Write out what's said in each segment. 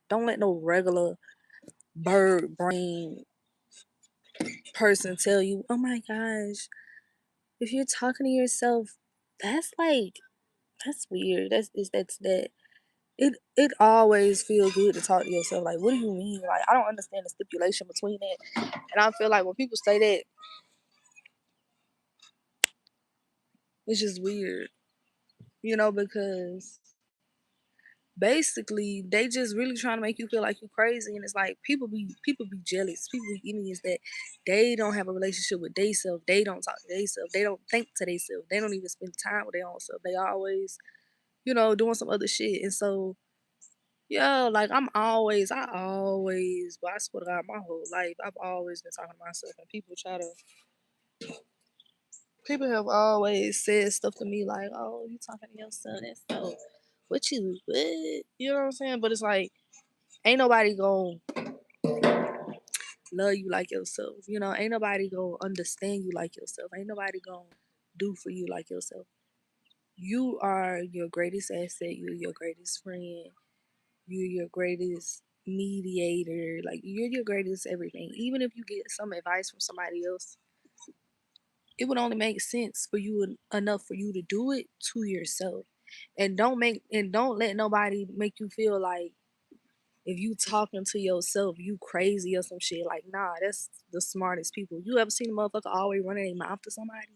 Don't let no regular bird brain person tell you, oh my gosh, if you're talking to yourself, that's like that's weird. That's that. It always feels good to talk to yourself. Like, what do you mean? Like, I don't understand the stipulation between that. And I feel like when people say that, it's just weird, because basically they just really trying to make you feel like you crazy. And it's like people be jealous, people be envious that they don't have a relationship with theyself, they don't talk to theyself, they don't think to theyself, they don't even spend time with their own self, they always doing some other shit. And so yeah, like I swear to God, my whole life I've always been talking to myself. And people have always said stuff to me like, oh, you talking to yourself, and so what, you know what I'm saying? But it's like, ain't nobody gonna love you like yourself. Ain't nobody gonna understand you like yourself. Ain't nobody gonna do for you like yourself. You are your greatest asset. You're your greatest friend. You're your greatest mediator. Like, you're your greatest everything. Even if you get some advice from somebody else, it would only make sense for you enough for you to do it to yourself. And don't let nobody make you feel like if you talking to yourself, you crazy or some shit. Like, nah, that's the smartest people. You ever seen a motherfucker always running their mouth to somebody?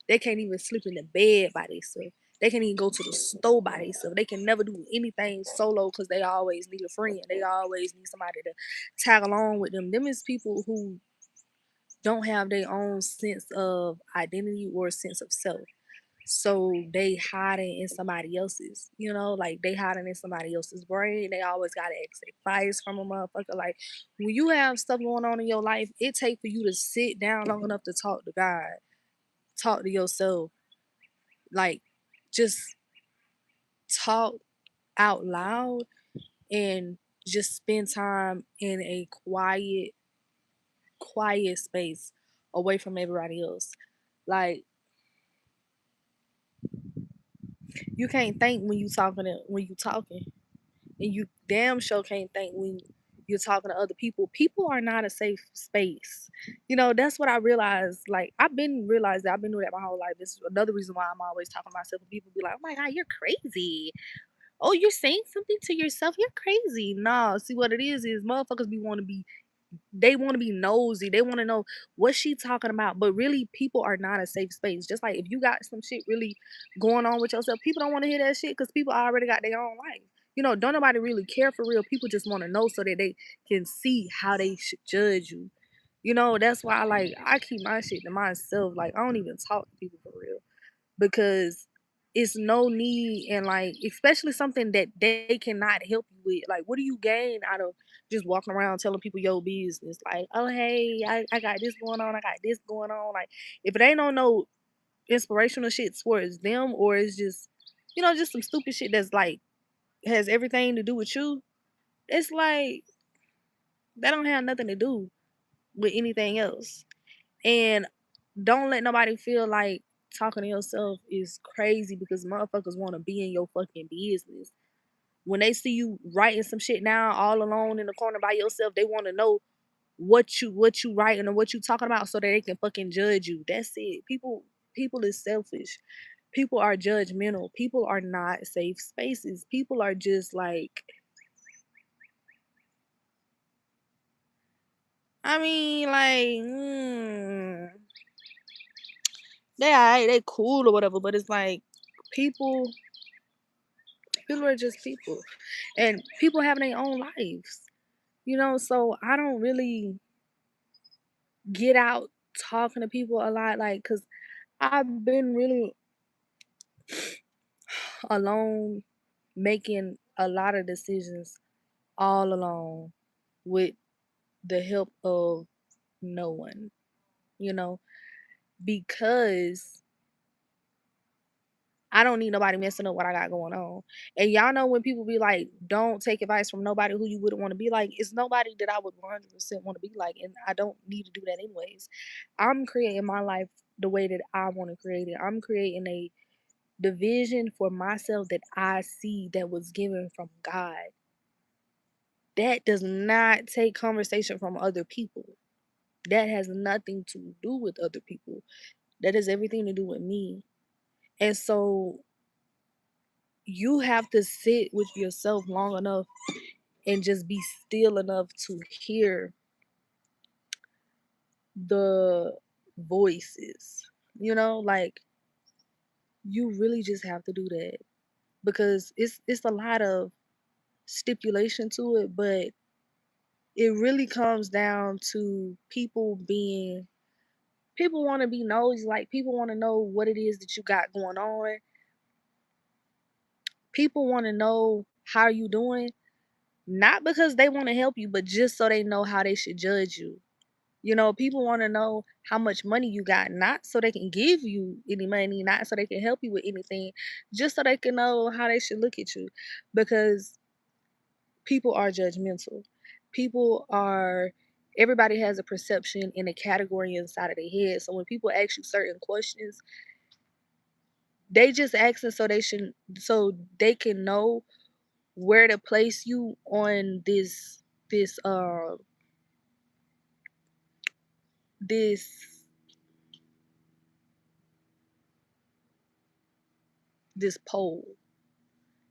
They can't even sleep in the bed by themselves. They can't even go to the store by themselves. They can never do anything solo because they always need a friend. They always need somebody to tag along with them. Them is people who don't have their own sense of identity or sense of self. So they hiding in somebody else's, like they hiding in somebody else's brain. They always gotta ask advice from a motherfucker. Like, when you have stuff going on in your life, it take for you to sit down long enough to talk to God, talk to yourself, like just talk out loud and just spend time in a quiet space away from everybody else. Like, you can't think when you talking, and you damn sure can't think when you're talking to other people. People are not a safe space. That's what I realized. Like, I've been realized that I've been doing that my whole life. This is another reason why I'm always talking to myself, and people be like, "Oh my god, you're crazy. Oh, you're saying something to yourself. You're crazy." Nah, see what it is motherfuckers be want to be they want to be nosy. They want to know what she talking about. But really, people are not a safe space. Just like if you got some shit really going on with yourself, people don't want to hear that shit because people already got their own life. Don't nobody really care for real. People just want to know so that they can see how they should judge you. That's why I keep my shit to myself. Like, I don't even talk to people for real because it's no need. And like, especially something that they cannot help you with. Like, what do you gain out of just walking around telling people your business? Like, oh hey, I got this going on, I got this going on. Like, if it ain't on no inspirational shit towards them, or it's just just some stupid shit that's like has everything to do with you, it's like that don't have nothing to do with anything else. And don't let nobody feel like talking to yourself is crazy because motherfuckers want to be in your fucking business. When they see you writing some shit now all alone in the corner by yourself, they want to know what you writing or what you talking about so that they can fucking judge you. That's it. People is selfish. People are judgmental. People are not safe spaces. People are just like, I mean, like, they alright, they cool or whatever, but it's like people people are just people, and people have their own lives. So I don't really get out talking to people a lot, like, because I've been really alone, making a lot of decisions all alone with the help of no one, you know, because I don't need nobody messing up what I got going on. And y'all know when people be like, don't take advice from nobody who you wouldn't want to be like, it's nobody that I would 100% want to be like. And I don't need to do that anyways. I'm creating my life the way that I want to create it. I'm creating a division for myself that I see that was given from God. That does not take conversation from other people. That has nothing to do with other people. That has everything to do with me. And so you have to sit with yourself long enough and just be still enough to hear the voices. Like you really just have to do that because it's a lot of stipulation to it, but it really comes down to people want to be nosy, like people want to know what it is that you got going on. People want to know how you doing, not because they want to help you, but just so they know how they should judge you. People want to know how much money you got, not so they can give you any money, not so they can help you with anything, just so they can know how they should look at you. Because people are judgmental. People are, everybody has a perception in a category inside of their head. So when people ask you certain questions, they just asking so they can know where to place you on this this this pole,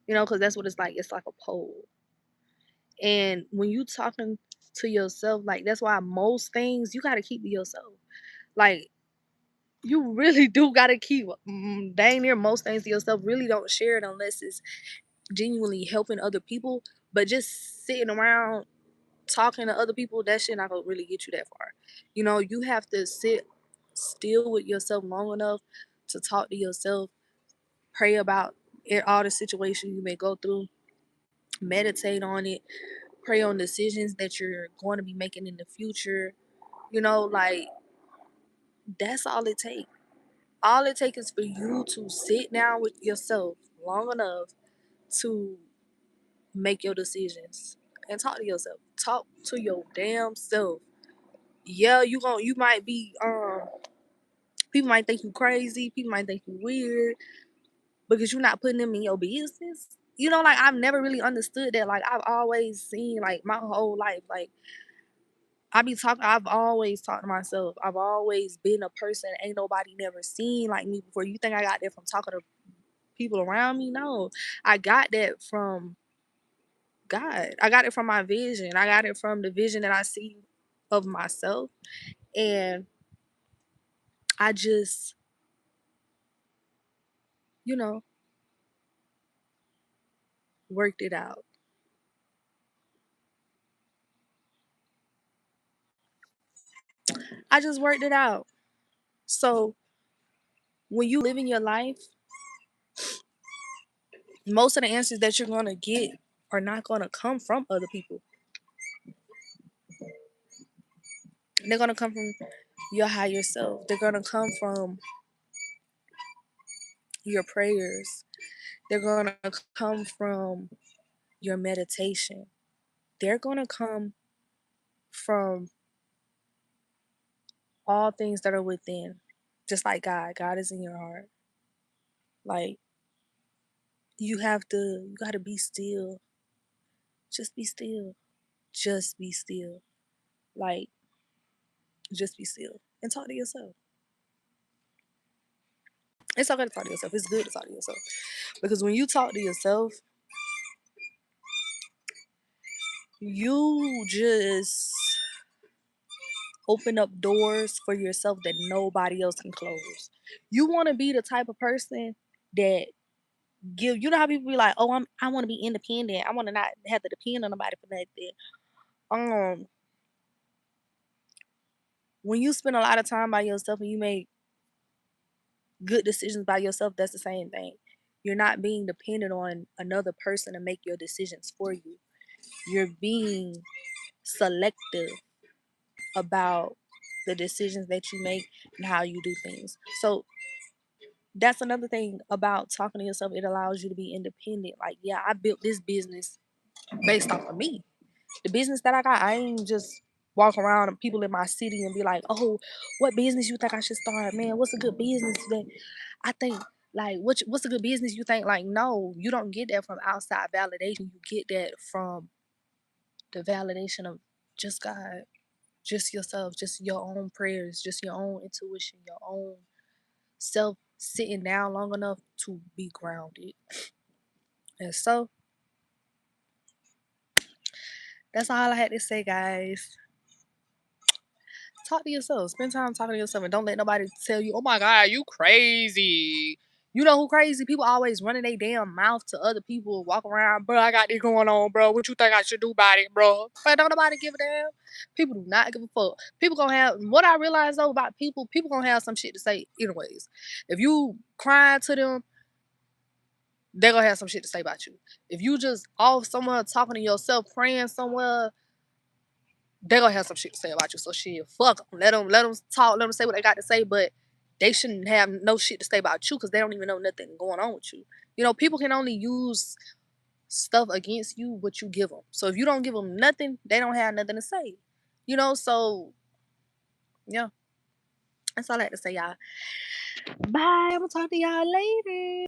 because that's what it's like. It's like a pole. And when you talking to yourself, like that's why most things you got to keep to yourself. Like you really do got to keep dang near most things to yourself. Really don't share it unless it's genuinely helping other people. But just sitting around talking to other people, that shit not gonna really get you that far. You have to sit still with yourself long enough to talk to yourself, pray about all the situations you may go through, meditate on it, pray on decisions that you're going to be making in the future. Like that's all it takes. All it takes is for you to sit down with yourself long enough to make your decisions and talk to yourself. Talk to your damn self. Yeah, you might be people might think you crazy, people might think you weird because you're not putting them in your business. Like I've never really understood that. Like I've always seen like my whole life, like I've always talked to myself. I've always been a person ain't nobody never seen like me before. You think I got that from talking to people around me? No. I got that from God. I got it from my vision. I got it from the vision that I see of myself. And I just, you know, worked it out. I just worked it out. So when you live in your life, most of the answers that you're gonna get are not gonna come from other people. They're gonna come from your higher self. They're gonna come from your prayers. They're gonna come from your meditation. They're gonna come from all things that are within. Just like God. God is in your heart. Like you gotta be still. Just be still. Just be still. Like, just be still. And talk to yourself. It's okay to talk to yourself. It's good to talk to yourself. Because when you talk to yourself, you just open up doors for yourself that nobody else can close. You want to be the type of person that you know how people be like, "Oh, I want to be independent. I want to not have to depend on nobody for nothing." Um when you spend a lot of time by yourself and you make good decisions by yourself, that's the same thing. You're not being dependent on another person to make your decisions for you. You're being selective about the decisions that you make and how you do things. So that's another thing about talking to yourself. It allows you to be independent. Like, yeah, I built this business based off of me. The business that I got, I ain't just walk around and people in my city and be like, oh, what business you think I should start? Man, what's a good business that I think like what's a good business you think? Like, no, you don't get that from outside validation. You get that from the validation of just God, just yourself, just your own prayers, just your own intuition, your own self sitting down long enough to be grounded. And so that's all I had to say, guys. Talk to yourself. Spend time talking to yourself and don't let nobody tell you, oh my God, you crazy. You know who crazy? People always running their damn mouth to other people, walk around, bro, I got this going on, bro. What you think I should do about it, bro? But don't nobody give a damn. People do not give a fuck. People gonna have, what I realize though about people gonna have some shit to say anyways. If you crying to them, they're gonna have some shit to say about you. If you just off somewhere talking to yourself, praying somewhere, they're gonna have some shit to say about you. So shit, fuck them. Let them talk. Let them say what they got to say. But they shouldn't have no shit to say about you because they don't even know nothing going on with you. You know, people can only use stuff against you what you give them. So if you don't give them nothing, they don't have nothing to say. You know, so yeah, that's all I had to say, y'all. Bye. I'm gonna talk to y'all later.